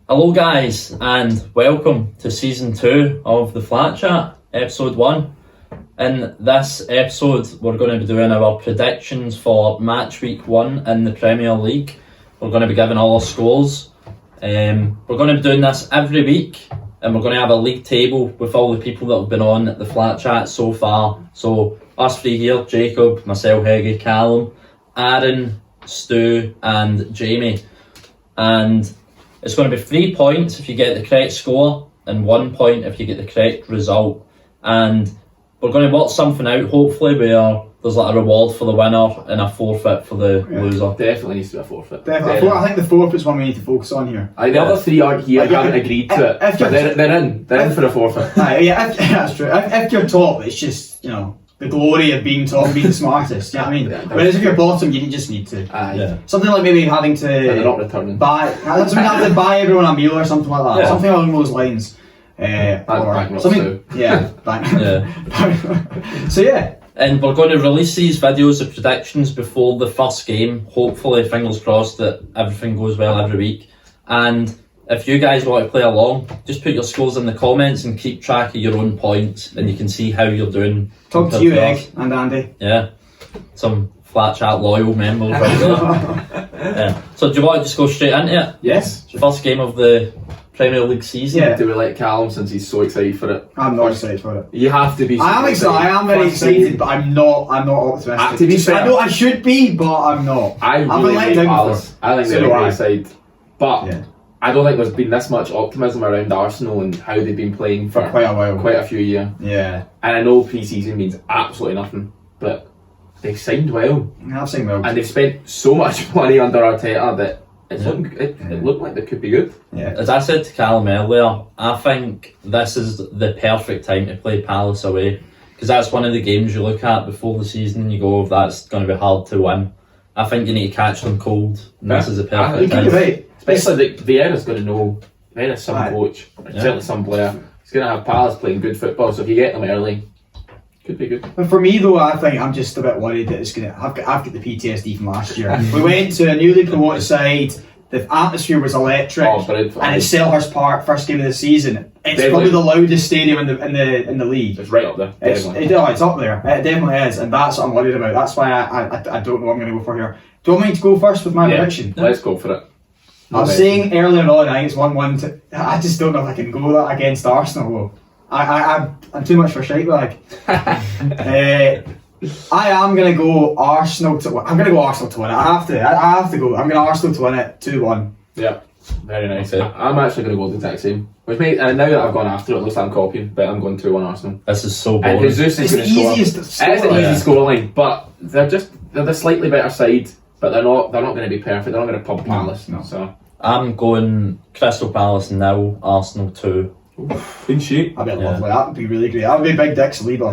Hello guys, and welcome to season 2 of the Flat Chat, episode 1. In this episode we're going to be doing our predictions for match week 1 in the Premier League. We're going to be giving all our scores. We're going to be doing this every week, and we're going to have a league table with all the people that have been on the Flat Chat so far. So us three here, Jacob, myself, Heggie, Callum, Aaron, Stu and Jamie. And it's going to be 3 points if you get the correct score and 1 point if you get the correct result. And we're going to work something out, hopefully, where there's like a reward for the winner and a forfeit for the loser. Definitely needs to be a forfeit. Definitely. I think the forfeit's one we need to focus on here. The other three aren't here, haven't agreed to it, but they're in for a forfeit. That's true. If you're top, it's just, the glory of being top, being the smartest. You know what I mean? Whereas if you're bottom, you just need to. Something like maybe having to. But they're not returning. Buy everyone a meal or something like that. Yeah. Something along those lines. Something. So yeah. And we're going to release these videos of predictions before the first game. Hopefully, fingers crossed that everything goes well every week. And if you guys want to play along, just put your scores in the comments and keep track of your own points, and you can see how you're doing. Talk to you, Egg, and Andy. Yeah, some Flat Chat loyal members right there. So do you want to just go straight into it? Yes. First game of the Premier League season. Yeah. Do we let Callum, since he's so excited for it? I'm not excited for it. You have to be. I am excited. I am very excited, but I'm not optimistic. To be fair, I know I should be, but I'm not. I really like Palace. I think they're a great side, but I don't think there's been this much optimism around Arsenal and how they've been playing for quite a while, quite a few years. Yeah. And I know pre-season means absolutely nothing, but they've signed well. I've signed well, and they've spent so much money under Arteta that it looked like they could be good. Yeah. As I said to Callum earlier, I think this is the perfect time to play Palace away, because that's one of the games you look at before the season and you go, that's going to be hard to win. I think you need to catch them cold, and this is the perfect time. Right. Especially Vieira's going to know. Vieira's some coach, certainly some player. He's going to have Palace playing good football, so if you get them early, could be good. But for me though, I think I'm just a bit worried that it's gonna. I've got the PTSD from last year. We went to a newly promoted side. The atmosphere was electric, and it's Selhurst Park, first game of the season. It's probably the loudest stadium in the league. It's right up there. It's up there. It definitely is, and that's what I'm worried about. That's why I don't know what I'm going to go for here. Do you want me to go first with my prediction? Let's go for it. I was saying earlier on, I think it's 1-1. I just don't know if I can go that against Arsenal though. I'm too much for shite bag. I am going to go Arsenal to win. I'm going to go Arsenal to win it. I have to go. I'm going to Arsenal to win it 2-1. Yeah, very nice. I'm actually going to go the exact same. Which now that I've gone after it looks like I'm copying, but I'm going 2-1 Arsenal. This is so boring. And Jesus is going to score. It is an easy scoreline, but they're the slightly better side, but they're not going to be perfect. They're not going to pump Palace. No. So I'm going Crystal Palace 0, Arsenal 2. Clean sheet. That'd be lovely. That would be really great. That would be Big Dick's leader.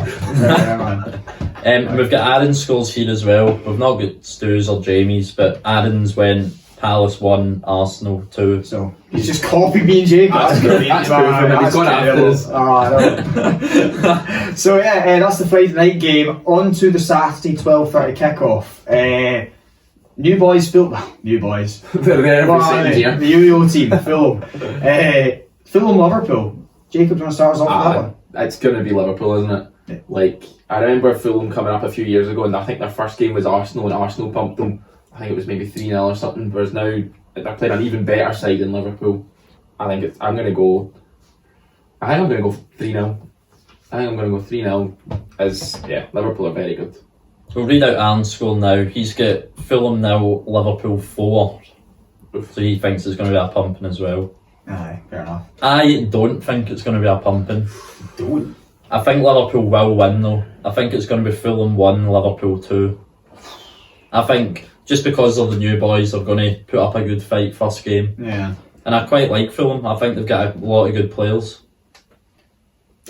We've got Aaron's scores here as well. We've not got Stu's or Jamie's, but Aaron's went Palace 1, Arsenal 2. So he's just copied me and Jake. That's great. That's he's gone after us. So that's the Friday night game. On to the Saturday 12:30 kickoff. New boys. They're there every second year. The UEO team, Fulham. Fulham Liverpool. Jacob, do you want to start us off with that one? It's going to be Liverpool, isn't it? Yeah. Like, I remember Fulham coming up a few years ago, and I think their first game was Arsenal, and Arsenal pumped them. I think it was maybe 3-0 or something, whereas now they're playing an even better side in Liverpool. I'm going to go 3-0. I think I'm going to go 3-0 as, Liverpool are very good. We'll read out Aaron's score now. He's got Fulham 0, Liverpool 4. So he thinks it's going to be a pumping as well. Aye, fair enough. I don't think it's going to be a pumping. Don't? I think Liverpool will win though. I think it's going to be Fulham 1, Liverpool 2. I think just because of the new boys, they're going to put up a good fight first game. Yeah. And I quite like Fulham. I think they've got a lot of good players.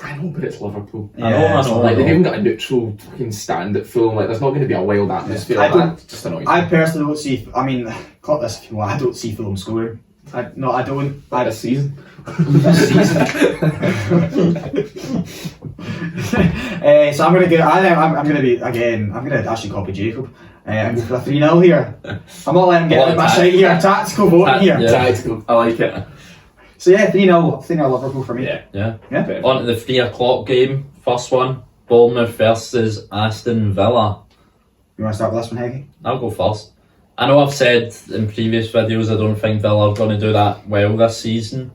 I know, but it's Liverpool. I know. Like, they've even got a neutral fucking stand at Fulham. Like, there's not going to be a wild atmosphere. Just annoying. I personally don't see. I mean, call this if you want. I don't see Fulham scoring. I don't. This season. This season. So I'm gonna go. I'm gonna be again. I'm gonna actually copy Jacob. And go for a 3-0 here. I'm not letting him get my shite here. Tactical voting here. Yeah. Tactical. I like it. So yeah, 3-0 Liverpool for me. Yeah. Yeah. On to the 3 o'clock game. First one, Bournemouth versus Aston Villa. You want to start with this one, Heggie? I'll go first. I know I've said in previous videos I don't think Villa are going to do that well this season,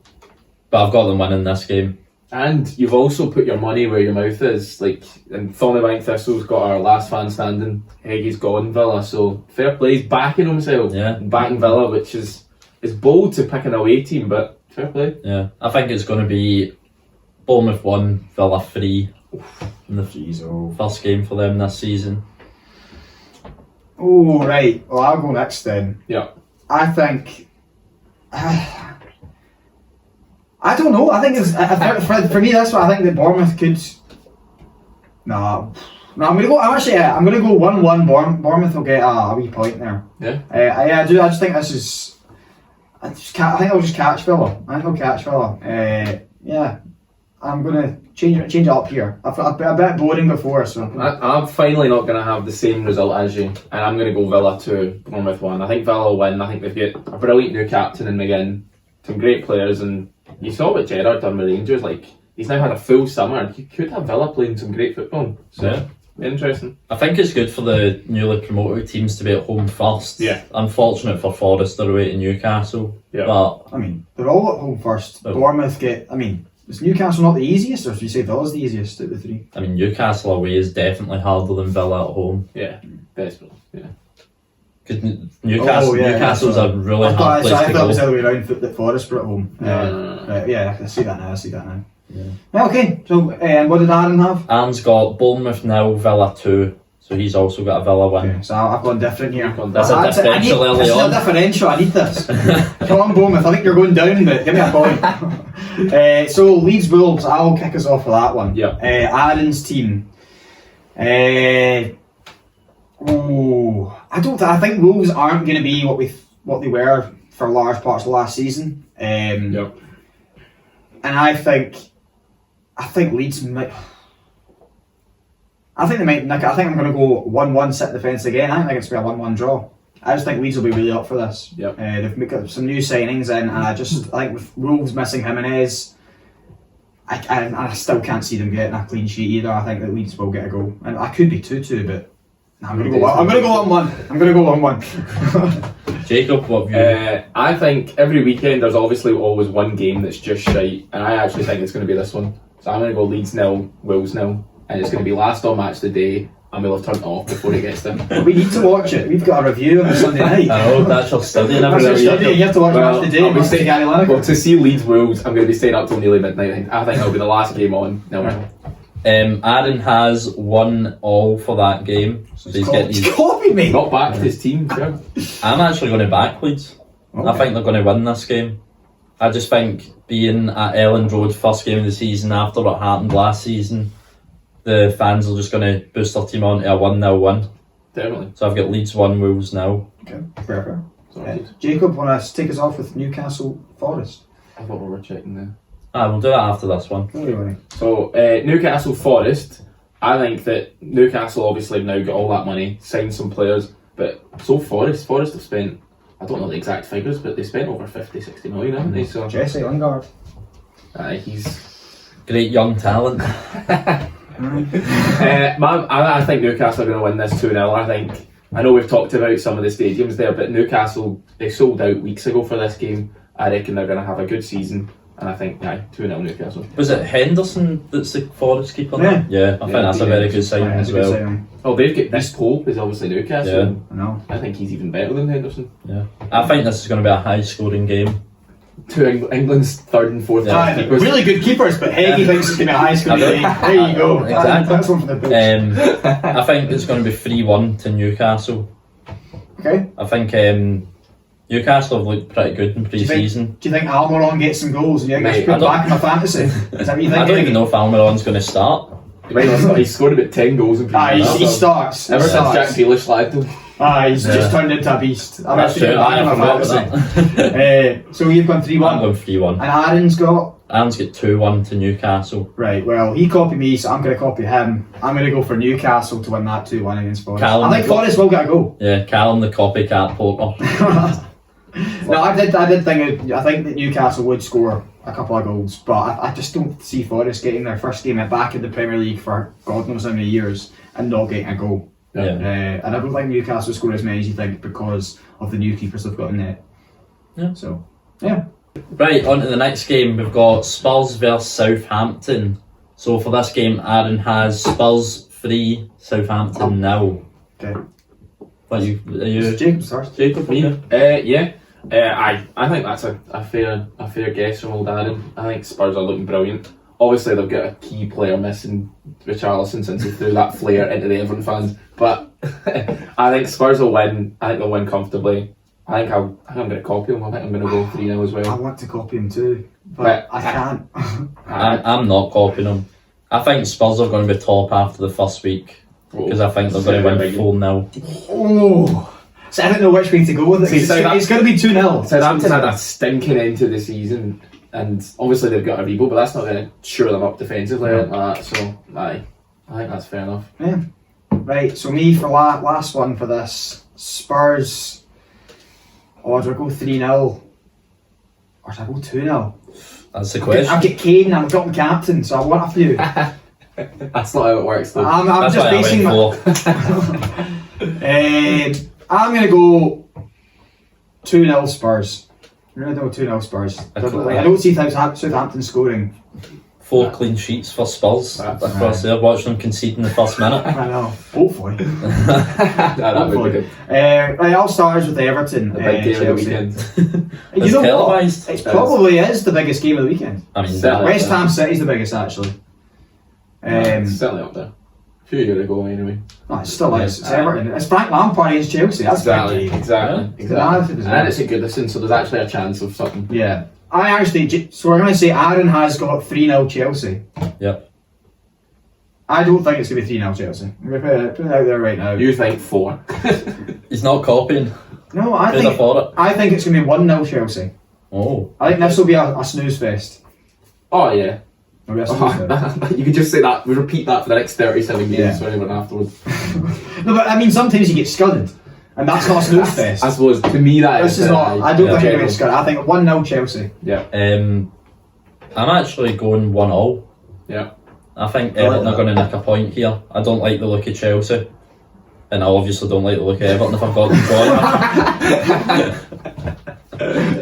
but I've got them winning this game. And you've also put your money where your mouth is. Like, and Thornybank Thistle's got our last fan standing. Heggie's gone Villa, so fair play. He's backing himself. Yeah. Backing Villa, which is bold to pick an away team, but fair play. Yeah, I think it's going to be Bournemouth 1, Villa 3 in the first game for them this season. Oh, right. Well, I'll go next then. Yeah. I think... I don't know. I think it's for me. That's what I think that Bournemouth could. No, I'm gonna go. I'm gonna go 1-1. Bournemouth will get a wee point there. Yeah. I do. I just think this is. I think I'll just catch Villa. I think I'll catch Villa. Yeah. I'm gonna change it up here. I've been a bit boring before, so I'm finally not going to have the same result as you, and I'm going to go Villa 2, Bournemouth 1. I think Villa will win. I think they've got a brilliant new captain in McGinn, some great players, and you saw what Gerrard done with Rangers. Like, he's now had a full summer. You could have Villa playing some great football. So yeah. Interesting. I think it's good for the newly promoted teams to be at home first. Yeah. Unfortunate for Forest they're away to Newcastle. Yeah. But I mean, they're all at home first. Bournemouth get. I mean, is Newcastle not the easiest, or do you say Villa's the easiest out of the three? I mean, Newcastle away is definitely harder than Villa at home. Yeah, desperately. Yeah. Because Newcastle's a really hard place to I thought it was go. the other way around that Forest were at home. No. Yeah, I see that now. Yeah. Yeah, okay, so and what did Aaron have? Aaron's got Bournemouth 0, Villa 2. So he's also got a Villa win. Okay, so I've gone different here. That's a differential early on. It's a differential, I need this. Come on, Bournemouth, I think you're going down, but give me a point. So Leeds Wolves, I'll kick us off with that one. Yeah. Aaron's team. I think Wolves aren't going to be what they were for large parts of last season. Yep. And I think Leeds might. I think they might nick it. I think I'm going to go 1-1, sit the fence again. I think it's going to be a 1-1 draw. I just think Leeds will be really up for this. Yep. They've got some new signings in, and I think with Wolves missing Jimenez, I still can't see them getting a clean sheet either. I think that Leeds will get a goal, and I could be 2-2, but I'm going to go 1-1. I'm going to go 1-1. Jacob, what view? I think every weekend there's obviously always one game that's just shite, and I actually think it's going to be this one. So I'm going to go Leeds 0, Wolves 0. And it's going to be last on match of the day, and we'll have turned it off before it gets there. We need to watch it. We've got a review on the Sunday night. I know, that's your study and That's everything. your study. You have to watch match of the day. I'll be staying, Gary Lineker. well, to see Leeds Wolves, I'm going to be staying up till nearly midnight. I think that'll be the last game on. No. Aaron has 1-1 for that game. So he's He's copied me. Not back to his team. Yeah. I'm actually going to back Leeds. Okay. I think they're going to win this game. I just think being at Elland Road first game of the season after what happened last season, the fans are just going to boost their team on to a 1-0 win. Definitely. So I've got Leeds 1, Wolves 0. Okay, fair. Jacob, want to take us off with Newcastle Forest? I thought we were checking there. We'll do that after this one. So Newcastle Forest, I think that Newcastle obviously have now got all that money, signed some players, but so Forest have spent, I don't know the exact figures, but they spent over 50-60 million, haven't they? So Jesse Lingard. He's great young talent. I think Newcastle are going to win this 2-0. I know we've talked about some of the stadiums there, but Newcastle, they sold out weeks ago for this game. I reckon they're going to have a good season, and I think 2-0 Newcastle. Was it Henderson that's the Forest keeper? Yeah. I think that's a very good sign as well. Oh, they've got this Pope is obviously Newcastle. Yeah. I know. I think he's even better than Henderson. Yeah, I think this is going to be a high scoring game. Two England's third and fourth keepers. Really good keepers, but Heggie thinks it's going to be a high scoring game. There you go. Exactly. That's one for the books. I think it's going to be 3-1 to Newcastle. Okay. I think Newcastle have looked pretty good in pre-season. Do you think Almiron gets some goals and you're going to put back in my fantasy? Is that what you think? I don't even know if Almiron's going to start. He's scored about 10 goals in pre-season. He starts. Ever since Jack Grealish slagged him. He's just turned into a beast. That's true. I forgot that. So you've gone 3-1. I'm going 3-1. And Aaron's got 2-1 to Newcastle. Right, well, he copied me, so I'm going to copy him. I'm going to go for Newcastle to win that 2-1 against Forest. I think Forest will get a goal. Yeah, Callum the copycat poker. No, I did think that Newcastle would score a couple of goals, but I just don't see Forest getting their first game back in the Premier League for God knows how many years and not getting a goal. Yeah. And I don't think Newcastle score as many as you think because of the new keepers they've got in net. Yeah. So, yeah. Right, on to the next game. We've got Spurs versus Southampton. So for this game, Aaron has Spurs 3, Southampton 0. Okay. Are you Jacob first. Jacob? Me? Okay. Yeah. I think that's a fair guess from old Aaron. I think Spurs are looking brilliant. Obviously, they've got a key player missing, Richarlison, since he threw that flare into the Everton fans. But I think Spurs will win. I think they'll win comfortably. I think I'm going to copy him. I think I'm going to go 3-0 as I well. want to copy him too, but I can't. I'm not copying them. I think Spurs are going to be top after the first week because I think they're going to win 4-0. Oh, so I don't know which way to go with it. It's going to be 2-0. Southampton had a stinking end to the season, and obviously they've got a rebuild, but that's not going to shore them up defensively like that. So I think that's fair enough. Yeah. Right. So me for last one for this Spurs. Oh, do I go 3-0 or do I go 2-0? That's the question. I've got Kane. I'm got my captain, so I want a few. That's not how it works, though. I'm That's just what basing I my. I'm going to go 2-0 Spurs. I'm going to go 2-0 Spurs. I don't see Southampton scoring. 4 clean sheets for Spurs. Across there, watching them concede in the first minute. I know. Hopefully. That would be good. Right, I'll start with Everton. The big game of the weekend. It's televised. It probably is the biggest game of the weekend. I mean, West Ham City's the biggest, actually. It's certainly up there. A few years ago, anyway. No, it still is. It's Everton. It's Frank Lampard against Chelsea. That's Exactly. And it's a good listen, so there's actually a chance of something. Yeah. So we're going to say Aaron has got 3-0 Chelsea. Yep. I don't think it's going to be 3-0 Chelsea. I'm going to put it out there right now. You think 4? He's not copying. No, I think it's going to be 1-0 Chelsea. Oh. I think this will be a snooze fest. Oh, yeah. It'll be a snooze fest. You could just say that. We repeat that for the next 37 games, Yeah. so anyone afterwards. No, but I mean, sometimes you get scudded. And that's not a snooze fest. I suppose, to me, that This is not. I don't think you're going to scudded. I think 1-0 Chelsea. Yeah. I'm actually going 1-0. Yeah. I think Everton are going to nick a point here. I don't like the look of Chelsea. And I obviously don't like the look of Everton if I've got them drawing.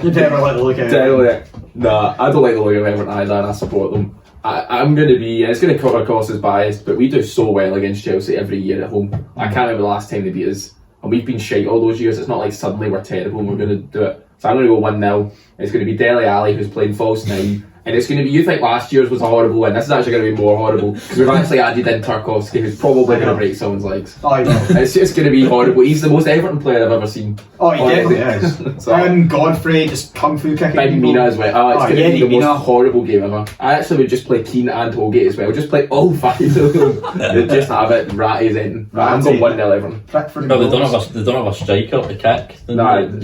You never like the look of Everton. Nah, I don't like the look of Everton either, and I support them. I'm going to be, it's going to come across as biased, but we do so well against Chelsea every year at home. I can't remember the last time they beat us, and we've been shite all those years. It's not like suddenly we're terrible and we're going to do it. So I'm going to go 1-0. It's going to be Dele Alli who's playing false 9. And it's going to be, you think last year's was a horrible win, this is actually going to be more horrible because we've actually added in Tarkowski, who's probably going to break someone's legs. Oh, I know. It's just going to be horrible. He's the most Everton player I've ever seen. Oh, he definitely is. Godfrey just kung fu kicking Big people. Mina as well. It's going to be the Mina. most horrible game ever. I actually would just play Keane and Holgate as well. Just play all 5 of them. They'd just have it ratty as anything. I'm going 1-0 Everton. No, they don't have a striker to kick. You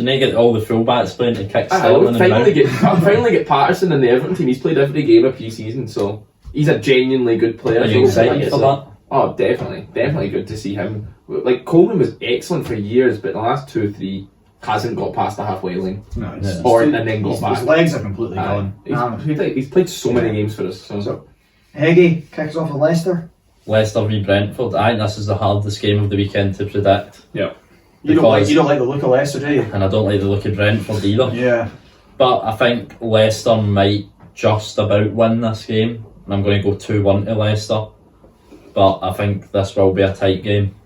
need to get all the fullbacks playing to kick Sterling. Finally get Patterson in the Everton team. He's played every game of pre-season, so he's a genuinely good player. Are you excited for that? Oh, definitely good to see him. Like Coleman was excellent for years, but the last 2-3 hasn't got past the halfway line. No, and then got back. His legs are completely gone. He's played so many games for us. So. Heggie kicks off with Leicester. Leicester v Brentford. I think this is the hardest game of the weekend to predict. Yeah. You don't like the look of Leicester, do you? And I don't like the look of Brentford either. Yeah. But I think Leicester might just about win this game. And I'm going to go 2-1 to Leicester. But I think this will be a tight game.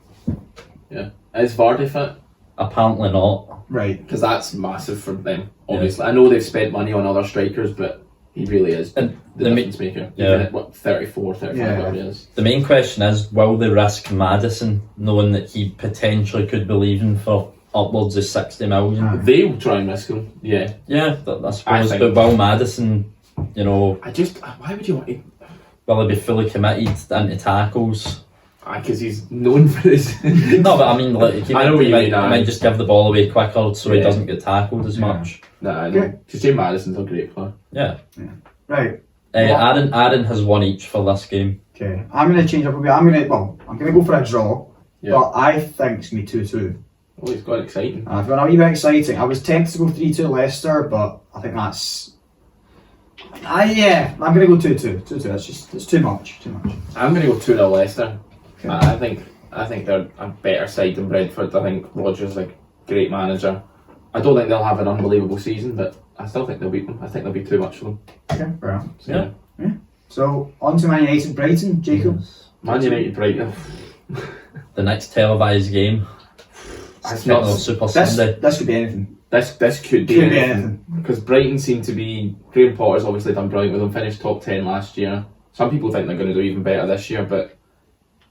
Yeah. Is Vardy fit? Apparently not. Right. Because that's massive for them, obviously. Yeah. I know they've spent money on other strikers, but he really is the difference maker. Yeah. Even at 34, 35, whatever he is. The main question is, will they risk Maddison, knowing that he potentially could be leaving for upwards of 60 million? They'll try and risk him, yeah. Yeah, I suppose. But will Maddison, why would you want to... Will he be fully committed into tackles? Because he's known for his... No, but I mean, like, he might just give the ball away quicker so he doesn't get tackled as much. No, I know. Because James Maddison's a great player. Yeah. Right. Aaron has one each for this game. Okay. I'm going to change up a bit. I'm going to go for a draw. Yeah. But I think it's going to be 2-2. Oh, it's quite exciting. I've gone a wee bit exciting. I was tempted to go 3-2 Leicester, but I think that's. I'm going to go 2-2. 2-2. It's too much. I'm going to go 2-0 Leicester. Okay. I think they're a better side than Brentford. I think Rodgers is a great manager. I don't think they'll have an unbelievable season, but I still think they'll beat them. I think they'll be too much for them. Okay, fair enough. So, Yeah. So on to Man United Brighton, Jacob. Man United Brighton. The next televised game. It's not Super Sunday. This could be anything. This could be anything. Because Brighton seem to be. Graham Potter's obviously done brilliant with them. Finished top 10 last year. Some people think they're going to do even better this year, but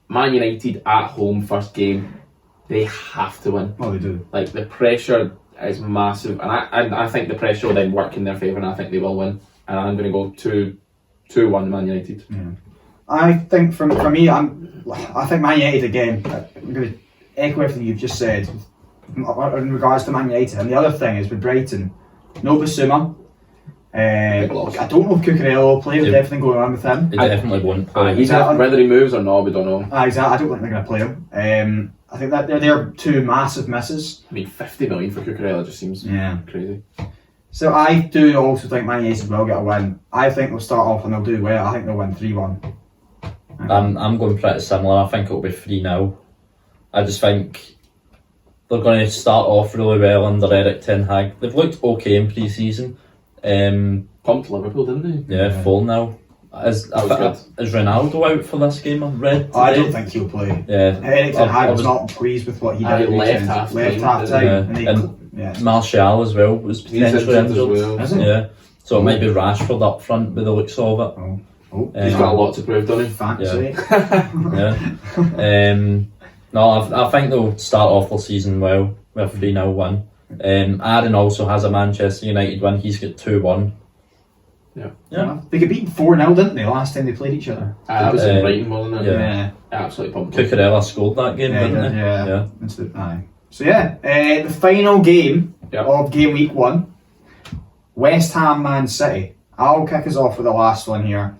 Man United at home first game, they have to win. Oh, they do. Like the pressure is massive, and I think the pressure will then work in their favour, and I think they will win. And I'm going to go 2-1 Man United. Yeah. I think for me, I think Man United again. I'm going to echo everything you've just said in regards to Man United. And the other thing is with Brighton, no Basuma. I don't know if Cucurella will play with everything going on with him. He definitely won't play. Whether he moves or not, we don't know. Exactly. I don't think they're going to play him. I think that they're two massive misses. I mean, 50 million for Cucurella just seems crazy. So I do also think Man United will get a win. I think they'll start off and they'll do well. I think they'll win 3-1. I'm going pretty similar. I think it'll be 3-0. I just think they're going to start off really well under Eric Ten Hag. They've looked okay in pre-season. Pumped Liverpool, didn't they? Yeah, 4-0. Is Ronaldo out for this game? I've read today? I don't think he'll play. Yeah, Eric Ten Hag was not pleased with what he did. Left half time. And Martial as well was potentially injured. Is he? Yeah, so it might be Rashford up front by the looks of it. He's got a lot to prove, doesn't he? Fancy. Yeah. No, I think they'll start off the season well with a 3-0 win. Aaron also has a Manchester United win. He's got 2-1. Yeah. They could beat 4-0, didn't they, last time they played each other? That was in Brighton, wasn't it? Yeah. Absolutely pumped. Cucurella scored that game, didn't he? Yeah. So the final game of game week 1, West Ham Man City. I'll kick us off with the last one here.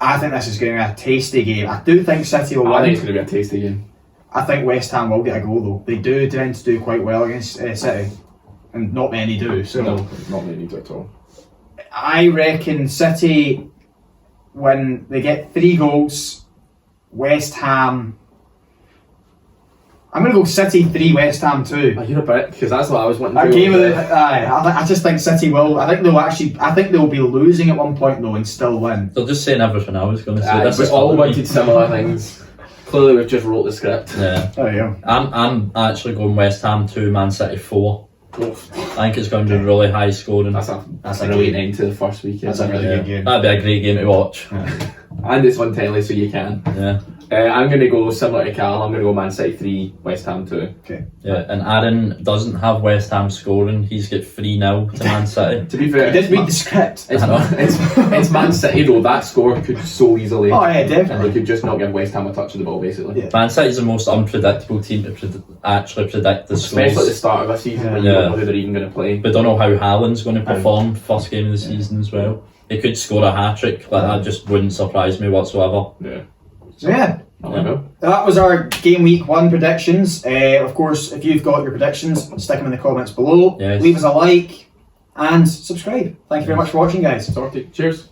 I think this is going to be a tasty game. I do think City will win. I think it's going to be a tasty game. I think West Ham will get a goal though. They do tend to do quite well against City, and not many do. So no, not many do at all. I reckon City, when they get 3 goals, West Ham. I'm going to go City 3, West Ham 2. You're a bit, because that's what I was wanting to do. I just think City will. I think they'll be losing at one point though and still win. They're just saying everything I was going to say. We all wanted similar things. Clearly, we've just wrote the script. Yeah. There you go. I'm actually going West Ham 2, Man City 4. I think it's going to be really high scoring. That's a brilliant end to the first weekend. That's a really good game. That'd be a great game to watch. Yeah. And it's on telly, so you can. Yeah. I'm going to go similar to Cal. I'm going to go Man City 3, West Ham 2. Okay. Yeah, and Aaron doesn't have West Ham scoring. He's got 3-0 to Man City. To be fair, he did read the script. It's Man City though. That score could so easily. Oh yeah, definitely. And they could just not give West Ham a touch of the ball, basically. Yeah. Man City's the most unpredictable team to actually predict the scores. Especially at the start of a season when you don't know who they're even going to play. We don't know how Haaland's going to perform first game of the season as well. He could score a hat-trick. That just wouldn't surprise me whatsoever. Yeah. So yeah. That was our game week 1 predictions. Of course, if you've got your predictions, stick them in the comments below. Yes. Leave us a like and subscribe. Thank you very much for watching, guys. Cheers.